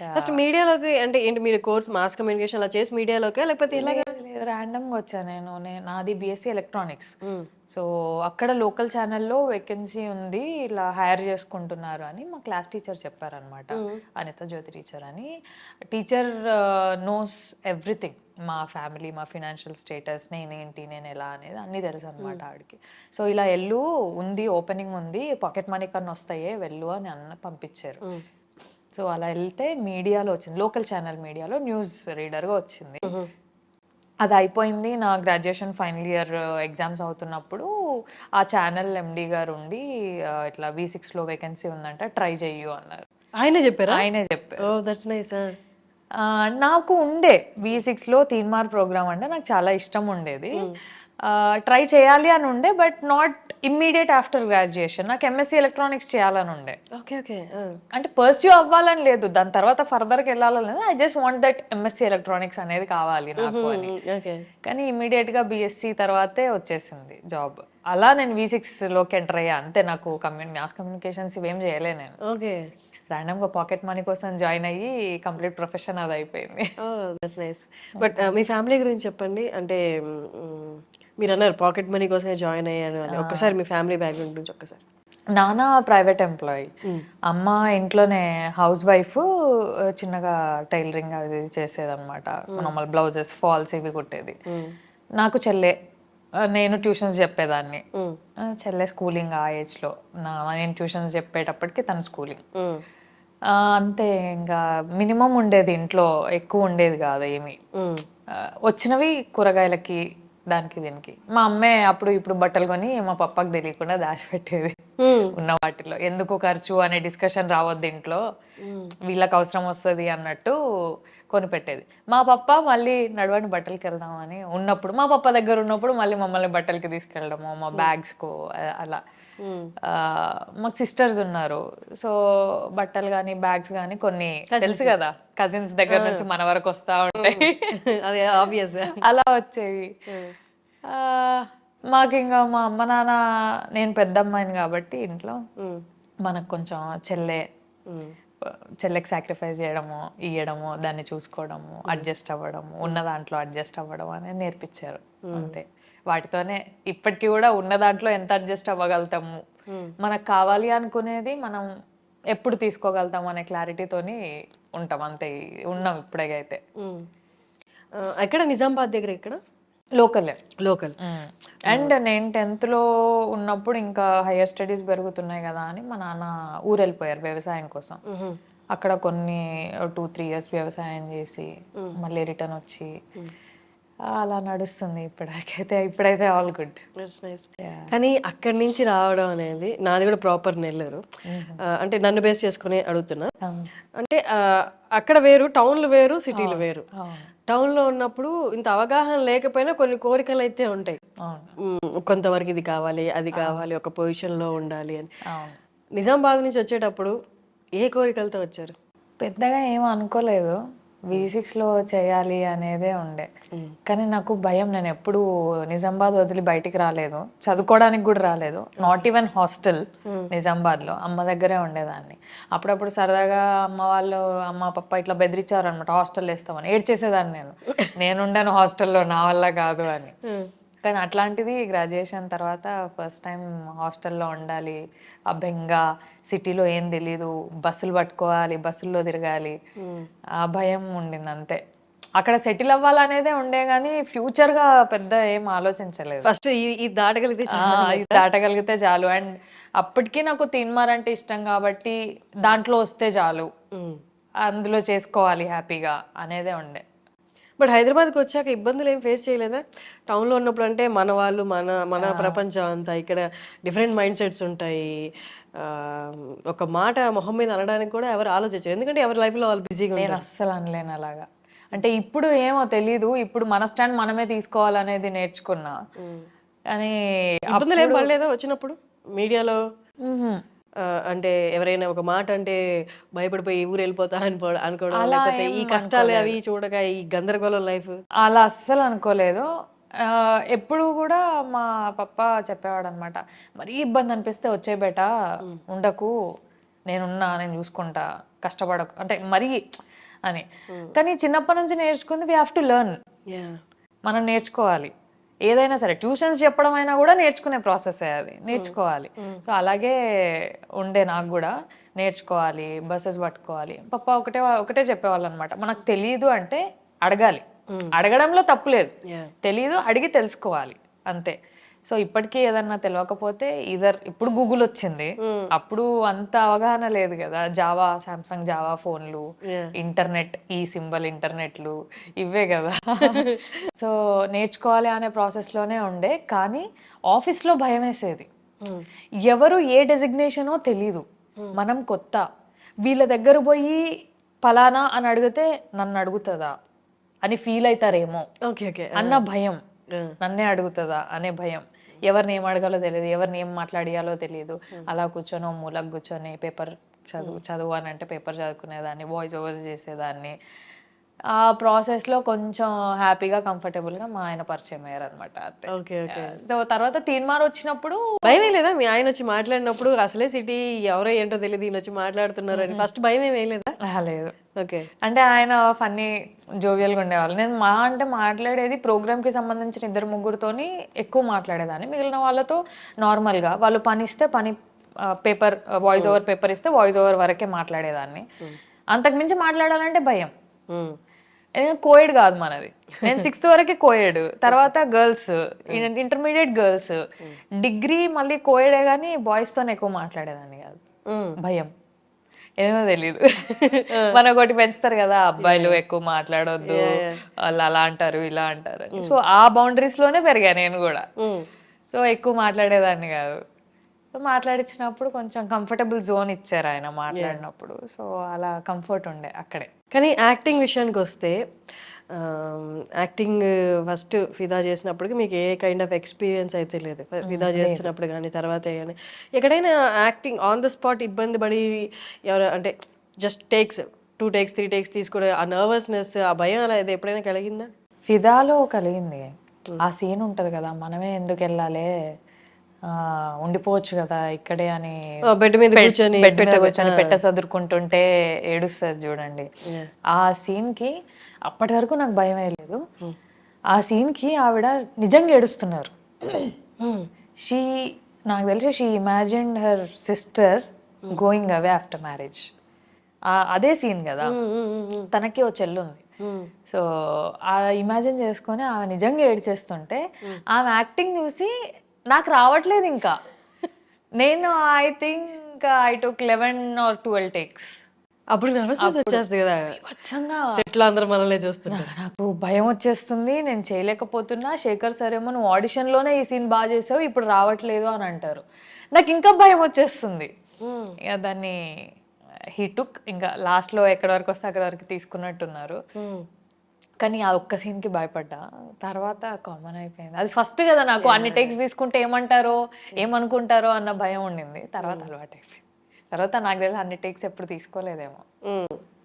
First మీడియాలోకి అంటే ఏంటి మీరు కోర్స్ మాస్ కమ్యూనికేషన్ అలా చేసి మీడియాలోకా లేకపోతే ఎలాగా? లేదు లేదు ర్యాండమ్‌గా వచ్చా నాది బీఎస్సీ ఎలక్ట్రానిక్స్. హ్మ్. సో, అక్కడ లోకల్ ఛానెల్‌లో వేకెన్సీ ఉంది. ఇలా హైర్ చేసుకుంటున్నారు అని మా క్లాస్ టీచర్ చెప్పారనమాట. హ్మ్. అనిత జ్యోతి టీచర్ అని. Teacher knows everything. మా ఫ్యామిలీ, మా ఫినాన్షియల్ స్టేటస్, నేనేంటి, నేనెలా అనేది అన్నీ తెలుసనమాట ఆవిడకి. సో, ఇలా ఎళ్ళు ఉంది, ఓపెనింగ్ ఉంది, పాకెట్ మనీ కన్నా వస్తాయే వెళ్ళు అని పంపించారు. హ్మ్. సో, అలా ఎళ్తే మీడియాలో వచ్చింది. లోకల్ ఛానల్ మీడియాలో న్యూస్ రీడర్‌గా వచ్చింది. హుహు. అది అయిపోయింది. నా గ్రాడ్యుయేషన్ ఫైనల్ ఇయర్ ఎగ్జామ్స్ అవుతున్నప్పుడు ఆ ఛానల్ ఎండీ గారు ఉండి ఇట్లా V6లో వేకెన్సీ ఉందంట ట్రై చెయ్యు అన్నారు. ఆయనే చెప్పారా? ఆయనే చెప్పారు. ఓహ్! That's nice. ఆ! నాకు ఉండే V6లో తీన్మార్ ప్రోగ్రామ్ అంటే నాకు చాలా ఇష్టం ఉండేది. హ్మ్. ట్రై చేయాలి అని ఉండే but not immediate after graduation. నాకు ఎంఎస్సీ ఎలక్ట్రానిక్స్ చేయాలని ఉండే. ఓకే. ఓకే. ఆ! అంటే పర్స్యూ అవ్వాలని లేదు. దాని తర్వాత ఫర్దర్‌గా ఎళ్ళాలని లేదు. I just want that MSc electronics అనేది కావాలి హుహు. నాకు అని. ఓకే. కానీ ఇమ్మీడియేట్‌గా బీఎస్సీ తర్వాతే వచ్చేసింది జాబ్. అలా నేను V6లోకి ఎంటర్ అయ్యా. అంతే నాకు మాస్ కమ్యూనికేషన్స్ ఇవేం చేయలే నేను. ఓకే. ర్యాండమ్‌గా పాకెట్ మనీ కోసం జాయిన్ అయ్యి కంప్లీట్ ప్రొఫెషన్ అదయిపోయింది. ఓహ్! That's nice. బట్ మీ ఫ్యామిలీ గురించి చెప్పండి. అంటే మీరన్నారు పాకెట్ మనీ కోసమే జాయిన్ అయ్యాను అని. ఒక్కసారి మీ ఫ్యామిలీ బ్యాక్‌గ్రౌండ్ గురించి ఒక్కసారి. నాన్న ప్రైవేట్ ఎంప్లాయీ. హ్మ్. అమ్మ ఇంట్లోనే హౌస్ వైఫ్. చిన్నగా టైలరింగ్ అది ఇది చేసేదనమాట. నార్మల్ బ్లౌజెస్, ఫాల్స్ ఇవి కుట్టేది. హ్మ్. నాకు చెల్లె. నేను ట్యూషన్స్ చెప్పేదాన్ని. హ్మ్. చెల్లె స్కూలింగ్ ఆ ఏజ్‌లో. నేను ట్యూషన్స్ చెప్పేటప్పటికి తను స్కూలింగ్. హ్మ్. అంతే ఇంకా మినిమమ్ ఉండేది ఇంట్లో. ఎక్కువ ఉండేది కాదు ఏమి. హ్మ్. వచ్చినవి కూరగాయలకి, దానికి దీనికి. మా అమ్మే అప్పుడు ఇప్పుడు బట్టలు కొని మా పప్పాకి తెలియకుండా దాచిపెట్టేది. హ్మ్. ఉన్న వాటిలో. ఎందుకు ఖర్చు అనే డిస్కషన్ రావద్దు ఇంట్లో. హ్మ్. వీళ్ళకి అవసరం వస్తది అన్నట్టు కొనిపెట్టేది. మా పప్ప మళ్ళీ నడవండి బట్టలకెళ్దాం అని ఉన్నప్పుడు, మా పప్ప దగ్గర ఉన్నప్పుడు మళ్ళీ మమ్మల్ని బట్టలకి తీసుకెళ్ళడము, మా బ్యాగ్స్‌కో అలా. హ్మ్. మాకు సిస్టర్స్ ఉన్నారు. సో, బట్టలు గానీ, బ్యాగ్స్ గానీ కొన్ని తెలుసు కజిన్స్. గదా! కజిన్స్ దగ్గర ఆ! నుంచి మన వరకు వస్తా హ్మ్. ఉంటాయి. అది ఆబ్వియస్. అలా వచ్చేవి. హ్మ్. ఆహ్, మాకింక మా అమ్మ, నాన్న నేను పెద్దమ్మాయిని గాబట్టి ఇంట్లో హ్మ్. మనకు కొంచెం చెల్లె హ్మ్. చెల్లెకి సాక్రిఫైస్ చేయడము, ఇయ్యడము, దాన్ని చూసుకోవడము, హ్మ్. అడ్జస్ట్ అవ్వడము, ఉన్న దాంట్లో అడ్జస్ట్ అవ్వడం అనేది నేర్పించారు. హ్మ్. అంతే. వాటితోనే ఇప్పటికి గూడా ఉన్న దాంట్లో ఎంత అడ్జస్ట్ అవ్వగలుగుతాము, హ్మ్. మనకు కావాలి అనుకునేది మనం ఎప్పుడు తీసుకోగలుగుతాం అనే క్లారిటీతోని ఉంటాం. అంతే. ఉన్నాం ఇప్పుడైతే. హ్మ్. ఎక్కడ నిజామాబాద్ దగ్గర ఎక్కడ? లోకలే. లోకల్. హ్మ్. హ్మ్. అండ్ నేను 10థ్‌లో ఉన్నప్పుడు ఇంకా హైయర్ స్టడీస్ పెరుగుతున్నాయి గదా అని మా నాన్న ఊరెళ్ళిపోయారు వ్యవసాయం కోసం. హుహు. అక్కడ కొన్ని 2, 3 ఇయర్స్ వ్యవసాయం జేసి, హ్మ్. మళ్ళీ రిటర్న్ ఒచ్చి హ్మ్. అలా నడుస్తుంది ఇప్పుడైతే all good. That's nice. Yeah! కానీ అక్కడి నుంచి రావడం అనేది నాది గూడా ప్రాపర్ నెల్లూరు. హుహు. అంటే నన్ను బేస్ చేసుకొని అడుగుతున్నా. అవును. అంటే అక్కడ వేరు, టౌన్‌లు వేరు, సిటీలు అవును. వేరు. అవును. టౌన్‌లో ఉన్నప్పుడు ఇంత అవగాహన లేకపోయినా కొన్ని కోరికలైతే ఉంటాయి. అవును. కొంతవరకు ఇది కావాలి, అది అవును. కావాలి, ఒక పొజిషన్‌లో ఉండాలి అని. అవును. నిజామాబాద్ నుంచి వచ్చేటప్పుడు ఏ కోరికలతో వచ్చారు? పెద్దగా ఏం అనుకోలేదు. హ్మ్. V6లో చేయాలి అనేదే ఉండే. హ్మ్. కానీ నాకు భయం. నేనెప్పుడూ నిజామాబాద్ వదిలి బయటికి రాలేదు. చదువుకోవడానికి గూడా రాలేదు. ఓకే. నాట్ ఈవెన్ హాస్టల్ హ్మ్. నిజామాబాద్‌లో. అమ్మ దగ్గరే ఉండేదాన్ని. అప్పుడప్పుడు సరదాగా అమ్మ వాళ్ళు, అమ్మ, పప్ప ఇట్లా బెదిరించారనమాట హాస్టల్‌లో ఏస్తామని. ఏడ్చేసేదాన్ని నేను. నేనుండను హాస్టల్‌లో నా వల్ల కాదు అని. హ్మ్. కానీ అట్లాంటిది గ్రాడ్యుయేషన్ తర్వాత ఫస్ట్ టైం హాస్టల్‌లో ఉండాలి. ఆ బెంగ, సిటీలో ఏం తెలీదు. బస్సులు పట్టుకోవాలి, బస్సుల్లో తిరగాలి. హ్మ్. ఆ భయం ఉండిందంతే. అక్కడ సెటిల్ అవ్వాలనేదే ఉండే గానీ, ఫ్యూచర్‌గా పెద్ద ఏం ఆలోచించలేదు. ఫస్ట్ ఇది దాటగలిగితే ఆ! ఇది చాలన్నట్టా? దాటగలిగితే చాలు. అండ్ అప్పటికి నాకు తీన్మార్ అంటే ఇష్టం గాబట్టి, దాంట్లో వస్తే చాలు. హ్మ్. అందులో చేసుకోవాలి హ్యాపీగా అనేదే ఉండే. బట్ హైదరాబాద్‌కొచ్చాక ఇబ్బందులేం ఫేస్ చేయలేదా? టౌన్‌లో ఉన్నప్పుడు అంటే మన వాళ్ళు, మన మన ఆ! ప్రపంచం అంతా. ఇక్కడ డిఫరెంట్ మైండ్ సెట్స్ ఉంటాయి. ఆహ్, ఒక మాట మొహం మీద అనడానికి కూడా ఎవరు ఆలోచించరు. ఎందుకంటే ఎవరి లైఫ్‌లో వాళ్ళు బిజీగా ఉంటారు. నేనస్సలు అనలేను అలాగా. అంటే ఇప్పుడు ఏమో తెలీదు. ఇప్పుడు మన స్టాండ్ మనమే తీసుకోవాలనేది నేర్చుకున్నా. హ్మ్. కానీ ఇబ్బందులేం అప్పుడు పడలేదా వచ్చినప్పుడు? మీడియాలో హుహు. అంటే ఎవరైనా ఒక మాట అంటే భయపడిపోయి ఊరెళ్ళిపోతా అనుకోవడం, అలా లేకపోతే ఏం ఈ కష్టాలు అవి అనుకోలేదు. చూడక ఈ గందరగోళం లైఫ్. అలా అస్సలు అనుకోలేదు. ఎప్పుడు గూడా మా పప్పా చెప్పేవాడనమాట. "మరీ ఇబ్బందనిపిస్తే వచ్చేయి బేటా, హ్మ్. ఉండకు. నేనున్నా, నేను చూసుకుంటా, కష్టపడ అంటే మరీ అని. కానీ చిన్నప్పటి నుంచి నేర్చుకుంది వీ హ్యావ్ టు లెర్న్. మనం నేర్చుకోవాలి ఏదైనా సరే. ట్యూషన్స్ చెప్పడం అయినా కూడా నేర్చుకునే ప్రాసెస్ అది, నేర్చుకోవాలి. సో అలాగే ఉండే నాకు కూడా, నేర్చుకోవాలి, బస్సెస్ పట్టుకోవాలి. పప్ప ఒకటే చెప్పేవాళ్ళు అనమాట, మనకు తెలియదు అంటే అడగాలి, అడగడంలో తప్పులేదు, తెలీదు అడిగి తెలుసుకోవాలి అంతే. సో ఇప్పటికీ ఏదన్నా తెలియకపోతే ఇప్పుడు గూగుల్ వచ్చింది, అప్పుడు అంత అవగాహన లేదు కదా. జావా, సామ్సంగ్ జావా ఫోన్లు, ఇంటర్నెట్, ఈ సింబల్ ఇంటర్నెట్లు ఇవే కదా. సో నేర్చుకోవాలి అనే ప్రాసెస్లోనే ఉండే. కానీ ఆఫీస్లో భయం వేసేది, ఎవరు ఏ డెసిగ్నేషనో తెలీదు, మనం కొత్త, వీళ్ళ దగ్గర పోయి పలానా అని అడిగితే నన్ను అడుగుతుందా అని ఫీల్ అవుతారేమో అన్న భయం, నన్నే అడుగుతుందా అనే భయం. ఎవరిని ఏం అడగాలో తెలియదు, ఎవరిని ఏం మాట్లాడియాలో తెలియదు. అలా కూర్చొని మూలకు కూర్చొని పేపర్ చదువు అని అంటే పేపర్ చదువుకునేదాన్ని, వాయిస్ ఓవర్స్ చేసేదాన్ని. ఆ ప్రాసెస్లో కొంచెం హ్యాపీగా, కంఫర్టబుల్గా మా ఆయన పరిచయం అయ్యారు అనమాట. సో తర్వాత తీన్మార్ వచ్చినప్పుడు భయం లేదా? మీ ఆయన వచ్చి మాట్లాడినప్పుడు అసలే సిటీ ఎవరో ఏంటో తెలియదు, ఈయన వచ్చి మాట్లాడుతున్నారు అని ఫస్ట్ భయం ఏమీ లేదా? లేదు. ఓకే. అంటే ఆయన ఫన్నీ జోవియల్గా ఉండేవాళ్ళు. నేను మాట్లాడేది ప్రోగ్రామ్కి సంబంధించిన 2-3తోని ఎక్కువ మాట్లాడేదాన్ని. మిగిలిన వాళ్ళతో నార్మల్గా వాళ్ళు పని ఇస్తే పని, పేపర్ వాయిస్ ఓవర్ పేపర్ ఇస్తే వాయిస్ ఓవర్ వరకే మాట్లాడేదాన్ని. అంతకుమించి మాట్లాడాలంటే భయం. కోయడ్ కాదు మనది, నేను 6th వరకే కోయడ్, తర్వాత గర్ల్స్, ఇంటర్మీడియట్ గర్ల్స్, డిగ్రీ మళ్ళీ కోయడే కానీ బాయ్స్తో ఎక్కువ మాట్లాడేదాన్ని కాదు. భయం ఏమో తెలీదు. మన ఒకటి పెంచుతారు కదా, అబ్బాయిలు ఎక్కువ మాట్లాడొద్దు, వాళ్ళు అలా అంటారు ఇలా అంటారు అని. సో ఆ బౌండరీస్ లోనే పెరిగా నేను కూడా. సో ఎక్కువ మాట్లాడేదాన్ని కాదు. సో మాట్లాడించినప్పుడు కొంచెం కంఫర్టబుల్ జోన్ ఇచ్చారు ఆయన మాట్లాడినప్పుడు. సో అలా కంఫర్ట్ ఉండే అక్కడే. కానీ యాక్టింగ్ విషయానికి వస్తే, యాక్టింగ్ ఫస్ట్ ఫిదా చేసినప్పటికి మీకు ఏ కైండ్ ఆఫ్ ఎక్స్పీరియన్స్ అయితే లేదు, ఫిదా చేస్తున్నప్పుడు కానీ తర్వాత కానీ ఎక్కడైనా యాక్టింగ్ ఆన్ ద స్పాట్ ఇబ్బంది పడి ఎవరు అంటే జస్ట్ టేక్స్ 2 takes 3 takes తీసుకునే ఆ నర్వస్నెస్, ఆ భయం అలా ఇది ఎప్పుడైనా కలిగిందా? ఫిదాలో కలిగింది. ఆ సీన్ ఉంటది కదా, మనమే ఎందుకు వెళ్ళాలి, ఉండిపోవచ్చు కదా ఇక్కడే అని, బెడ్ మీద కూర్చొని పెట్ట సదురుకుంటుంటే ఏడుస్తుంది చూడండి. ఆ సీన్ కి అప్పటి వరకు నాకు భయం వేయలేదు. ఆ సీన్ కి ఆవిడ నిజంగా ఏడుస్తున్నారు. నాకు తెలిసి she imagined her sister going away after marriage. అదే సీన్ కదా, తనకి ఓ చెల్లుంది. సో ఆ ఇమాజిన్ చేసుకొని ఆమె నిజంగా ఏడ్చేస్తుంటే ఆమె యాక్టింగ్ చూసి నాకు రావట్లేదు ఇంకా. నేను I think I took 11 or 12 takes. అప్పుడు నర్వస్నెస్ వచ్చేస్తుంది కదా, సెట్లో అందరూ మనల్ని చూస్తున్నారు. నాకు భయం వచ్చేస్తుంది, నేను చేయలేకపోతున్నా. శేఖర్ సర్ ఏమో నువ్వు ఆడిషన్లోనే ఈ సీన్ బాగా చేసావు, ఇప్పుడు రావట్లేదు అని అంటారు. నాకు ఇంకా భయం వచ్చేస్తుంది. ఇక దాన్ని హీ టుక్, ఇంకా లాస్ట్లో ఎక్కడి వరకు వస్తే అక్కడి వరకు తీసుకున్నట్టున్నారు. కానీ ఆ ఒక్క సీన్కి భయపడ్డా, తర్వాత కామన్ అయిపోయింది. అది ఫస్ట్ కదా నాకు, అన్ని టేక్స్ తీసుకుంటే ఏమంటారో ఏమనుకుంటారో అన్న భయం ఉండింది. తర్వాత అలవాటు అయిపోయింది. తర్వాత నాకు తెలిసి అన్ని టేక్స్ ఎప్పుడు తీసుకోలేదేమో.